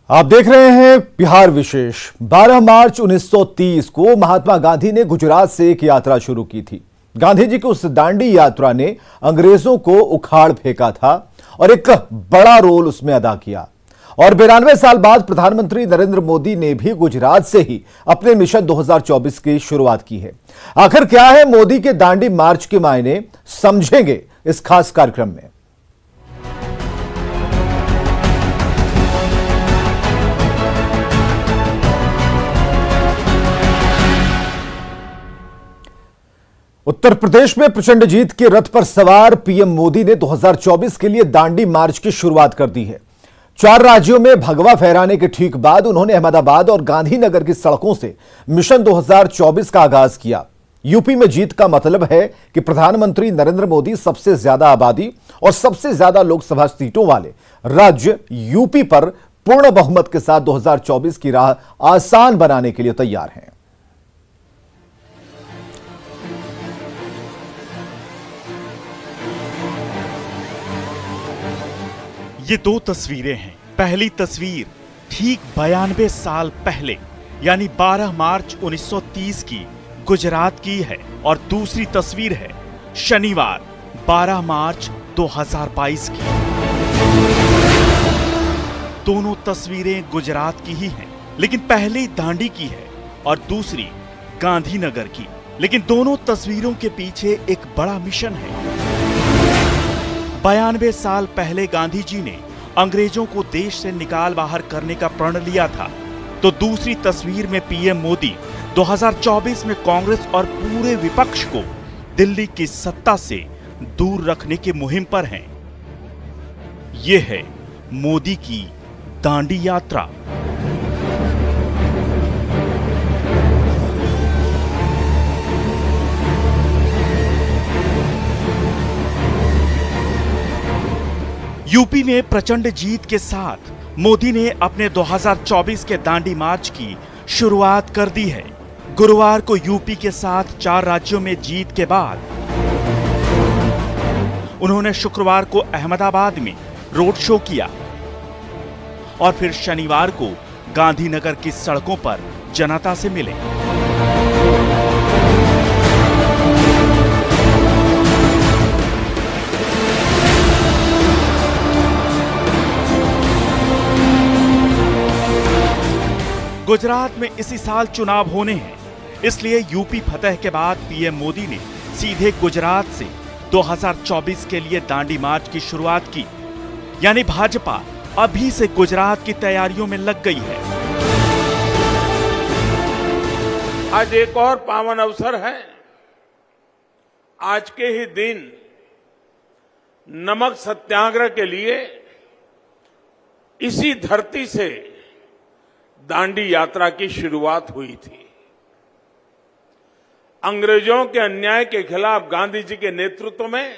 आप देख रहे हैं बिहार विशेष। 12 मार्च 1930 को महात्मा गांधी ने गुजरात से एक यात्रा शुरू की थी। गांधी जी की उस दांडी यात्रा ने अंग्रेजों को उखाड़ फेंका था और एक बड़ा रोल उसमें अदा किया। और 92 साल बाद प्रधानमंत्री नरेंद्र मोदी ने भी गुजरात से ही अपने मिशन 2024 की शुरुआत की है। आखिर क्या है मोदी के दांडी मार्च के मायने, समझेंगे इस खास कार्यक्रम में। उत्तर प्रदेश में प्रचंड जीत के रथ पर सवार पीएम मोदी ने 2024 के लिए दांडी मार्च की शुरुआत कर दी है। 4 राज्यों में भगवा फहराने के ठीक बाद उन्होंने अहमदाबाद और गांधीनगर की सड़कों से मिशन 2024 का आगाज किया। यूपी में जीत का मतलब है कि प्रधानमंत्री नरेंद्र मोदी सबसे ज्यादा आबादी और सबसे ज्यादा लोकसभा सीटों वाले राज्य यूपी पर पूर्ण बहुमत के साथ 2024 की राह आसान बनाने के लिए तैयार हैं। ये 2 तस्वीरें हैं। पहली तस्वीर ठीक 92 साल पहले यानी 12 मार्च 1930 की गुजरात की है और दूसरी तस्वीर है शनिवार 12 मार्च 2022 की। दोनों तस्वीरें गुजरात की ही हैं, लेकिन पहली दांडी की है और दूसरी गांधीनगर की। लेकिन दोनों तस्वीरों के पीछे एक बड़ा मिशन है। 92 साल पहले गांधी जी ने अंग्रेजों को देश से निकाल बाहर करने का प्रण लिया था, तो दूसरी तस्वीर में पीएम मोदी 2024 में कांग्रेस और पूरे विपक्ष को दिल्ली की सत्ता से दूर रखने की मुहिम पर हैं। यह है मोदी की दांडी यात्रा। यूपी में प्रचंड जीत के साथ मोदी ने अपने 2024 के दांडी मार्च की शुरुआत कर दी है। गुरुवार को यूपी के साथ 4 राज्यों में जीत के बाद उन्होंने शुक्रवार को अहमदाबाद में रोड शो किया और फिर शनिवार को गांधीनगर की सड़कों पर जनता से मिले। गुजरात में इसी साल चुनाव होने हैं, इसलिए यूपी फतह के बाद पीएम मोदी ने सीधे गुजरात से 2024 के लिए दांडी मार्च की शुरुआत की। यानी भाजपा अभी से गुजरात की तैयारियों में लग गई है। आज एक और पावन अवसर है। आज के ही दिन नमक सत्याग्रह के लिए इसी धरती से दांडी यात्रा की शुरुआत हुई थी। अंग्रेजों के अन्याय के खिलाफ गांधी जी के नेतृत्व में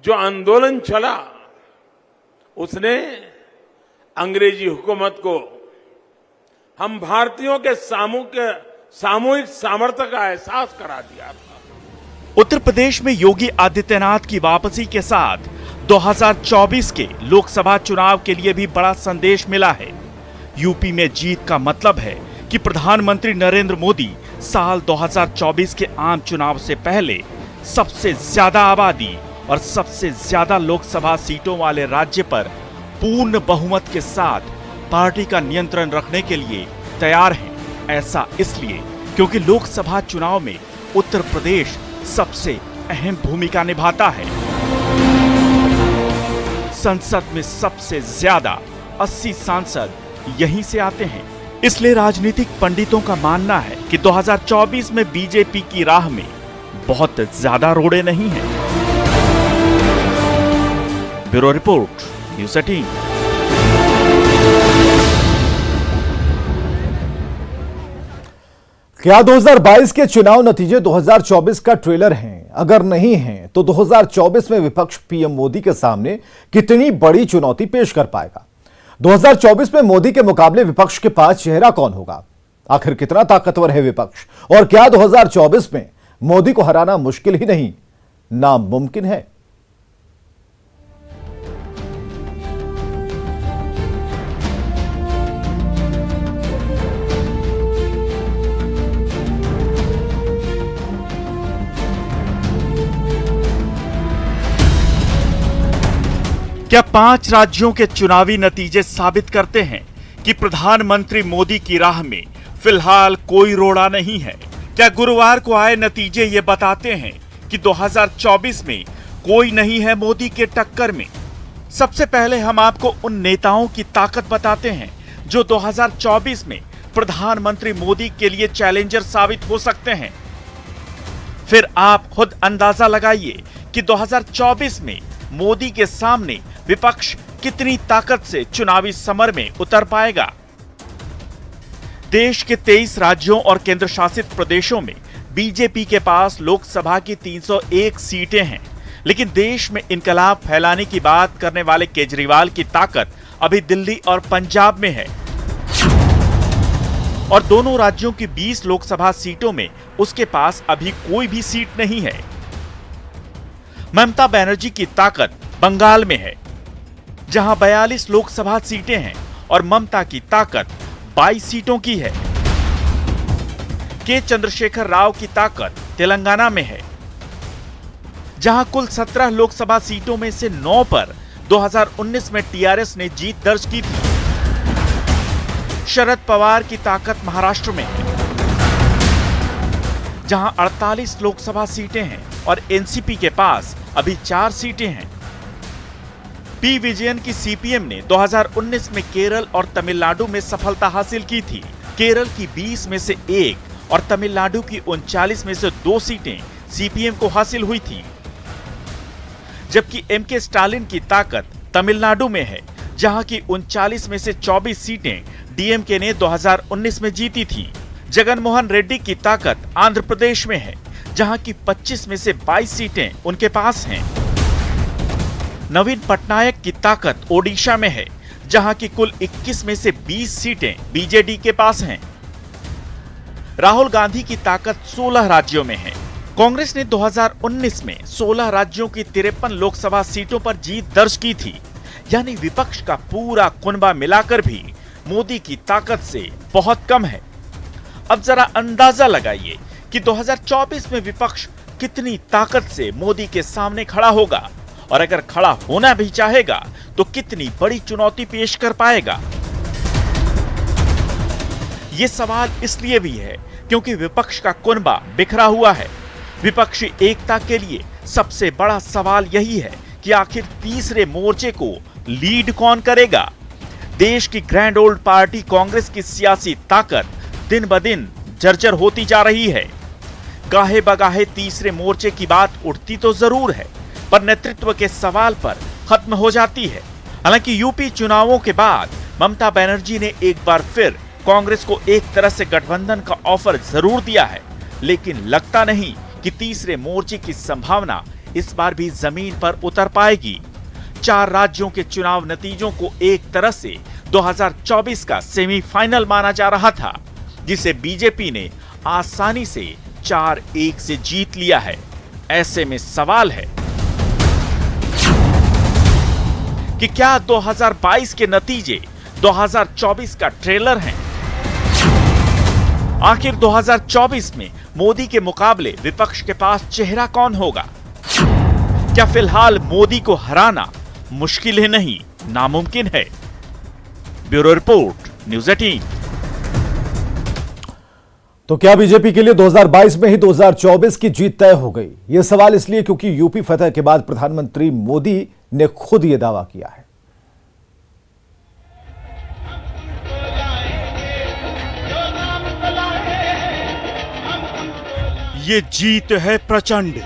जो आंदोलन चला, उसने अंग्रेजी हुकूमत को हम भारतीयों के सामूहिक सामर्थ्य का एहसास करा दिया था। उत्तर प्रदेश में योगी आदित्यनाथ की वापसी के साथ 2024 के लोकसभा चुनाव के लिए भी बड़ा संदेश मिला है। यूपी में जीत का मतलब है कि प्रधानमंत्री नरेंद्र मोदी साल 2024 के आम चुनाव से पहले सबसे ज्यादा आबादी और सबसे ज्यादा लोकसभा सीटों वाले राज्य पर पूर्ण बहुमत के साथ पार्टी का नियंत्रण रखने के लिए तैयार हैं। ऐसा इसलिए क्योंकि लोकसभा चुनाव में उत्तर प्रदेश सबसे अहम भूमिका निभाता है। संसद में सबसे ज्यादा 80 सांसद यहीं से आते हैं। इसलिए राजनीतिक पंडितों का मानना है कि 2024 में बीजेपी की राह में बहुत ज्यादा रोड़े नहीं हैं। Bureau report, news 18। क्या 2022 के चुनाव नतीजे 2024 का ट्रेलर हैं? अगर नहीं हैं, तो 2024 में विपक्ष पीएम मोदी के सामने कितनी बड़ी चुनौती पेश कर पाएगा? 2024 में मोदी के मुकाबले विपक्ष के पास चेहरा कौन होगा? आखिर कितना ताकतवर है विपक्ष? और क्या 2024 में मोदी को हराना मुश्किल ही नहीं, नामुमकिन है? क्या 5 राज्यों के चुनावी नतीजे साबित करते हैं कि प्रधानमंत्री मोदी की राह में फिलहाल कोई रोड़ा नहीं है? क्या गुरुवार को आए नतीजे ये बताते हैं कि 2024 में कोई नहीं है मोदी के टक्कर में? सबसे पहले हम आपको उन नेताओं की ताकत बताते हैं जो 2024 में प्रधानमंत्री मोदी के लिए चैलेंजर साबित हो सकते हैं। फिर आप खुद अंदाजा लगाइए कि 2024 में मोदी के सामने विपक्ष कितनी ताकत से चुनावी समर में उतर पाएगा। देश के 23 राज्यों और केंद्र शासित प्रदेशों में बीजेपी के पास लोकसभा की 301 सीटें हैं, लेकिन देश में इनकलाब फैलाने की बात करने वाले केजरीवाल की ताकत अभी दिल्ली और पंजाब में है और दोनों राज्यों की 20 लोकसभा सीटों में उसके पास अभी कोई भी सीट नहीं है। ममता बनर्जी की ताकत बंगाल में है, जहां 42 लोकसभा सीटें हैं और ममता की ताकत 22 सीटों की है। के चंद्रशेखर राव की ताकत तेलंगाना में है, जहां कुल 17 लोकसभा सीटों में से 9 पर 2019 में टीआरएस ने जीत दर्ज की थी। शरद पवार की ताकत महाराष्ट्र में है, जहां 48 लोकसभा सीटें हैं और एनसीपी के पास अभी 4 सीटें हैं। पी विजयन की सीपीएम ने 2019 में केरल और तमिलनाडु में सफलता हासिल की थी। केरल की 20 में से 1 और तमिलनाडु की 39 में से 2 सीटें सीपीएम को हासिल हुई थी, जबकि एमके स्टालिन की ताकत तमिलनाडु में है, जहां की 39 में से 24 सीटें डीएमके ने 2019 में जीती थी। जगनमोहन रेड्डी की ताकत आंध्र प्रदेश में है, जहां की 25 में से 22 सीटें उनके पास हैं। नवीन पटनायक की ताकत ओडिशा में है, जहां की कुल 21 में से 20 सीटें बीजेडी के पास हैं। राहुल गांधी की ताकत 16 राज्यों में है। कांग्रेस ने 2019 में 16 राज्यों की 53 लोकसभा सीटों पर जीत दर्ज की थी, यानी विपक्ष का पूरा कुनबा मिलाकर भी मोदी की ताकत से बहुत कम है। अब जरा अंदाजा लगाइए कि 2024 में विपक्ष कितनी ताकत से मोदी के सामने खड़ा होगा और अगर खड़ा होना भी चाहेगा तो कितनी बड़ी चुनौती पेश कर पाएगा। ये सवाल इसलिए भी है क्योंकि विपक्ष का कुनबा बिखरा हुआ है। विपक्षी एकता के लिए सबसे बड़ा सवाल यही है कि आखिर तीसरे मोर्चे को लीड कौन करेगा। देश की ग्रैंड ओल्ड पार्टी कांग्रेस की सियासी ताकत दिन ब दिन जर्जर होती जा रही है। गाहे बगाहे तीसरे मोर्चे की बात उठती तो जरूर है, पर नेतृत्व के सवाल पर खत्म हो जाती है। हालांकि यूपी चुनावों के बाद ममता बनर्जी ने एक बार फिर कांग्रेस को एक तरह से गठबंधन का ऑफर जरूर दिया है, लेकिन लगता नहीं कि तीसरे मोर्चे की संभावना इस बार भी जमीन पर उतर पाएगी। 4 राज्यों के चुनाव नतीजों को एक तरह से 2024 का सेमीफाइनल माना जा रहा था, जिसे बीजेपी ने आसानी से 4-1 से जीत लिया है। ऐसे में सवाल है कि क्या 2022 के नतीजे 2024 का ट्रेलर हैं? आखिर 2024 में मोदी के मुकाबले विपक्ष के पास चेहरा कौन होगा? क्या फिलहाल मोदी को हराना मुश्किल ही नहीं, नामुमकिन है? Bureau report, news 18। तो क्या बीजेपी के लिए 2022 में ही 2024 की जीत तय हो गई? यह सवाल इसलिए क्योंकि यूपी फतह के बाद प्रधानमंत्री मोदी ने खुद यह दावा किया है। ये जीत है प्रचंड।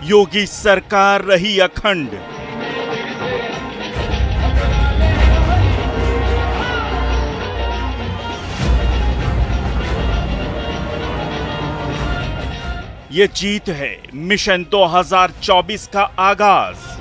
योगी सरकार रही अखंड। ये जीत है मिशन 2024 का आगाज।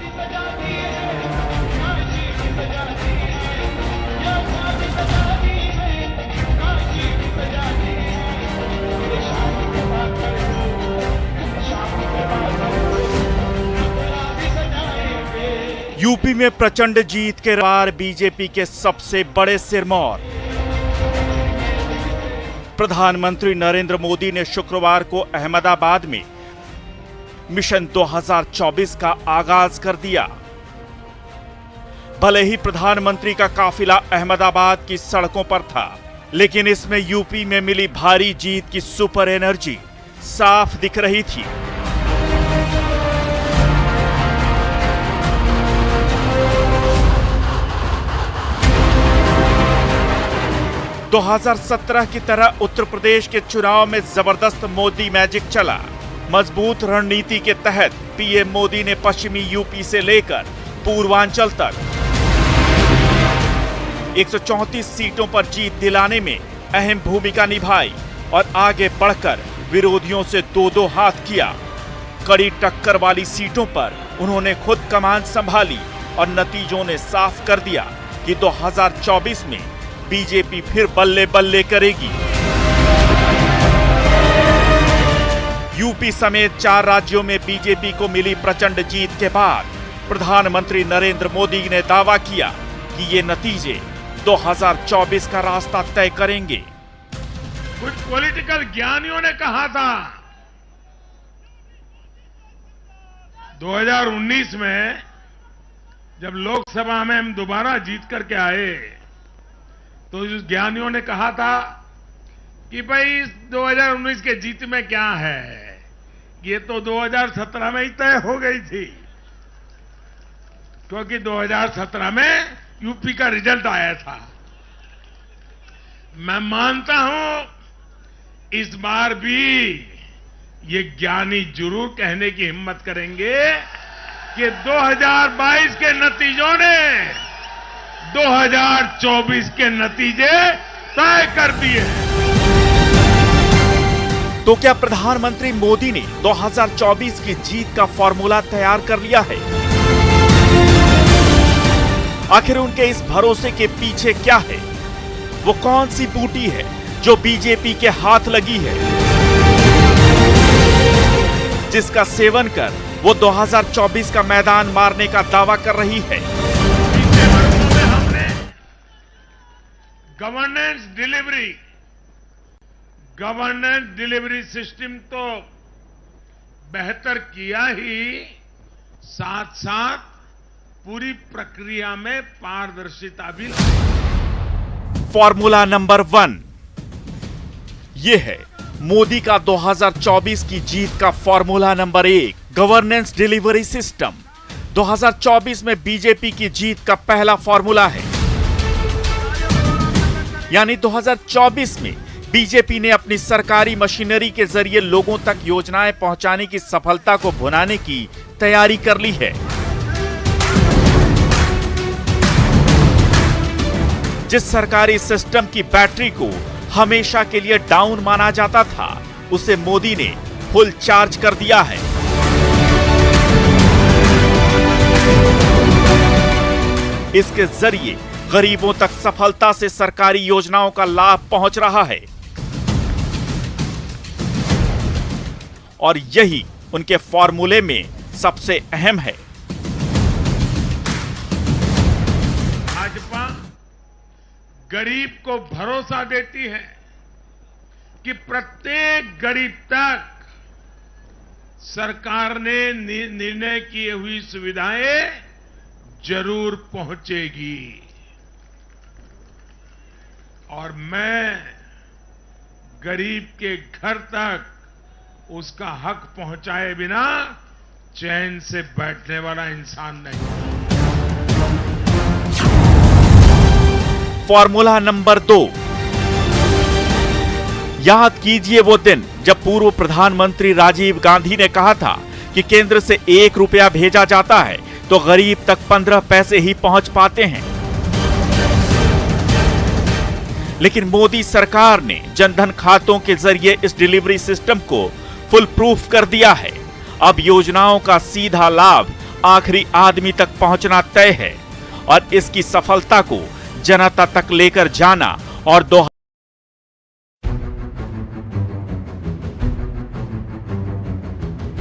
यूपी में प्रचंड जीत के बाद बीजेपी के सबसे बड़े सिरमौर प्रधानमंत्री नरेंद्र मोदी ने शुक्रवार को अहमदाबाद में मिशन 2024 का आगाज कर दिया। भले ही प्रधानमंत्री का काफिला अहमदाबाद की सड़कों पर था, लेकिन इसमें यूपी में मिली भारी जीत की सुपर एनर्जी साफ दिख रही थी। दो 2017 की तरह उत्तर प्रदेश के चुनाव में जबरदस्त मोदी मैजिक चला। मजबूत रणनीति के तहत पीएम मोदी ने पश्चिमी यूपी से लेकर पूर्वांचल तक 134 सीटों पर जीत दिलाने में अहम भूमिका निभाई और आगे बढ़कर विरोधियों से दो हाथ किया। कड़ी टक्कर वाली सीटों पर उन्होंने खुद कमान संभाली और नतीजों ने साफ कर दिया कि 2024 में बीजेपी फिर बल्ले बल्ले करेगी। यूपी समेत 4 राज्यों में बीजेपी को मिली प्रचंड जीत के बाद प्रधानमंत्री नरेंद्र मोदी ने दावा किया कि ये नतीजे 2024 का रास्ता तय करेंगे। कुछ पॉलिटिकल ज्ञानियों ने कहा था 2019 में जब लोकसभा में हम दोबारा जीत करके आए तो उस ज्ञानियों ने कहा था कि भाई इस 2019 के जीत में क्या है, ये तो 2017 में ही तय हो गई थी, क्योंकि 2017 में यूपी का रिजल्ट आया था। मैं मानता हूं इस बार भी ये ज्ञानी जरूर कहने की हिम्मत करेंगे कि 2022 के नतीजों ने 2024 के नतीजे तय कर दिए। तो क्या प्रधानमंत्री मोदी ने 2024 की जीत का फॉर्मूला तैयार कर लिया है? आखिर उनके इस भरोसे के पीछे क्या है? वो कौन सी बूटी है जो बीजेपी के हाथ लगी है, जिसका सेवन कर वो 2024 का मैदान मारने का दावा कर रही है? गवर्नेंस डिलीवरी सिस्टम तो बेहतर किया ही, साथ साथ पूरी प्रक्रिया में पारदर्शिता भी लाई। फॉर्मूला नंबर 1 ये है मोदी का 2024 की जीत का formula number 1, governance delivery system. 2024 में बीजेपी की जीत का पहला फॉर्मूला है, यानी 2024 में बीजेपी ने अपनी सरकारी मशीनरी के जरिए लोगों तक योजनाएं पहुंचाने की सफलता को भुनाने की तैयारी कर ली है। जिस सरकारी सिस्टम की बैटरी को हमेशा के लिए डाउन माना जाता था, उसे मोदी ने फुल चार्ज कर दिया है। इसके जरिए गरीबों तक सफलता से सरकारी योजनाओं का लाभ पहुंच रहा है और यही उनके फॉर्मूले में सबसे अहम है। भाजपा गरीब को भरोसा देती है कि प्रत्येक गरीब तक सरकार ने निर्णय की हुई सुविधाएं जरूर पहुंचेगी, और मैं गरीब के घर तक उसका हक पहुंचाए बिना चैन से बैठने वाला इंसान नहीं। फॉर्मूला नंबर 2, याद कीजिए वो दिन जब पूर्व प्रधानमंत्री राजीव गांधी ने कहा था कि केंद्र से 1 रुपया भेजा जाता है तो गरीब तक 15 पैसे ही पहुंच पाते हैं। लेकिन मोदी सरकार ने जनधन खातों के जरिए इस डिलीवरी सिस्टम को फुल प्रूफ कर दिया है। अब योजनाओं का सीधा लाभ आखिरी आदमी तक पहुंचना तय है और इसकी सफलता को जनता तक लेकर जाना और